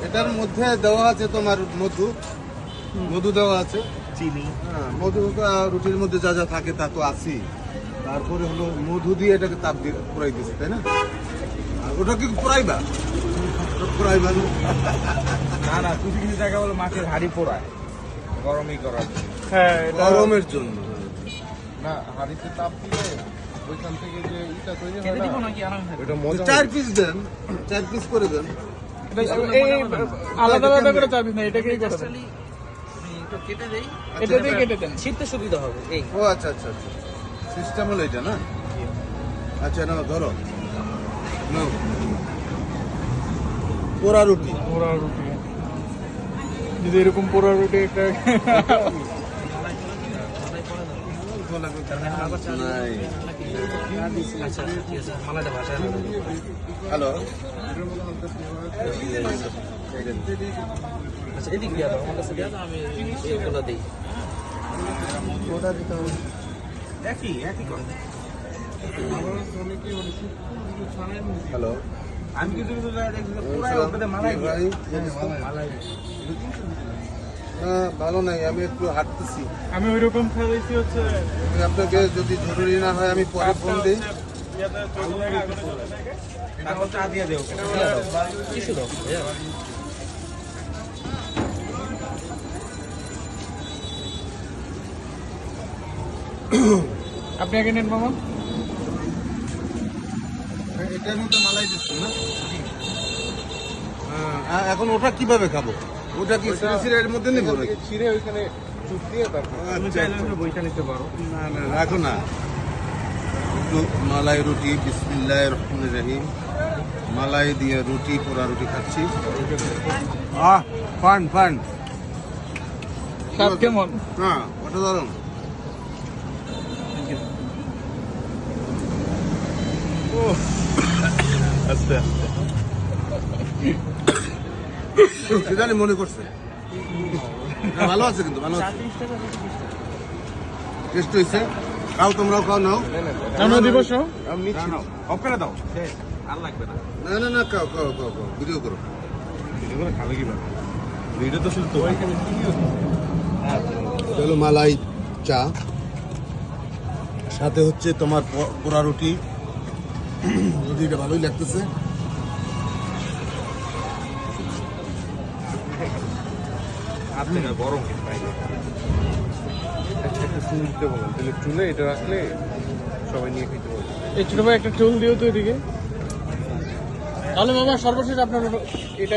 এটার মধ্যে দেওয়া আছে তোমার মধু দেওয়া আছে, চিনি। হ্যাঁ মধু রুটির মধ্যে যা যা থাকে তা তো আছেই। তারপরে হলো মধু দিয়ে এটাকে তাপ দিয়ে পুরাই দিচ্ছে, তাই না? আর ওটা কি পুরাইবা? পুরাইবা না? না না, কিছু কিছু জায়গা বলে মাটির হাড়ি পোড়ায় গরমই করার জন্য। হ্যাঁ, গরমের জন্য। না, হাড়িতে তাপ দিলে ওইখান থেকে যে ইটা তৈরি হয় কেটে দিব না, নাকি আরাম ওইটা মজা 4 পিস দেন, 4 পিস করে দেন। আলাদা আলাদা করে চাবি না, এটাকেই করে দেন। একটু কেটে দেই, এটা দিয়ে কেটে দেন। ছিঁড়তে সুবিধা হবে। এই ও আচ্ছা আচ্ছা আচ্ছা, সিস্টেম হলো এটা না? আচ্ছা নাও ধরো, নাও পোড়া রুটি। পোড়া রুটি, যদি এরকম পোড়া রুটি একটা নাই। আচ্ছা ঠিক আছে, মালাটা ভাষায় না। হ্যালো, আচ্ছা এদিক দিয়ে দাও, আমার কাছে দিয়ে দাও, আমি এগুলো দিই। ওটা দিতে হবে। একই কথা। হ্যালো, আমি কিছু কিছু জায়গায় দেখছি যে পুরাই ওটাতে মালাই দিয়ে। ভাই, মালাই ভালো নাই, আমি একটু হাঁটতেছি। আমি ওইরকম খেলাইছি হচ্ছে আমি আপনাকে যদি জরুরি না হয় আমি পরে ফোন দিই। তারপর চা দিয়ে দেও। টিস্যু দাও ভাইয়া। আপনি আগে নেন মামা। এটার মধ্যে মালাই দিচ্ছেন না? হ্যাঁ, এখন ওটা কিভাবে খাবো? ওটা কি সিরিয়ালের মধ্যে নিবো নাকি? ছিঁড়ে ওইখানে চুপ দিয়ে তারপর তুমি আচ্ছা, চাইলে আচ্ছা। ওখানে বইটা নিতে পারো। না না রাখো না। একটু মালাই রুটি, বিসমিল্লাহির রহমানির রহিম। মালাই দিয়ে রুটি, পোড়া রুটি খাচ্ছি। Fun fun. স্বাদ কেমন? হ্যাঁ, ওটা ধরুন। আস্তে আস্তে। কি জানি মনে করছে। না, ভালো আছে কিন্তু, ভালো আছে। টেস্ট হয়েছে। খাও, তোমরাও খাও, নাও। আমরা দিবস আমি নিচ্ছি না, অফ করে দাও। আর লাগবে না। না না না, খাও খাও খাও খাও, ভিডিও করো। ভিডিও করে খাবে কিভাবে? ভিডিও তো শুধু ওইখানে এটা হলো মালাই চা, সাথে হচ্ছে তোমার পোড়া রুটি। রুটিটা ভালোই লাগতেছে। হাত থেকে গরম একটা চুল দিতে বলেন, তাহলে চুলে এটা রাখলে সবাই নিয়ে খেতে পারবে। এই ছোট ভাই একটা চুল দিও তো এদিকে। তাহলে মামা সর্বশেষ আপনার এটা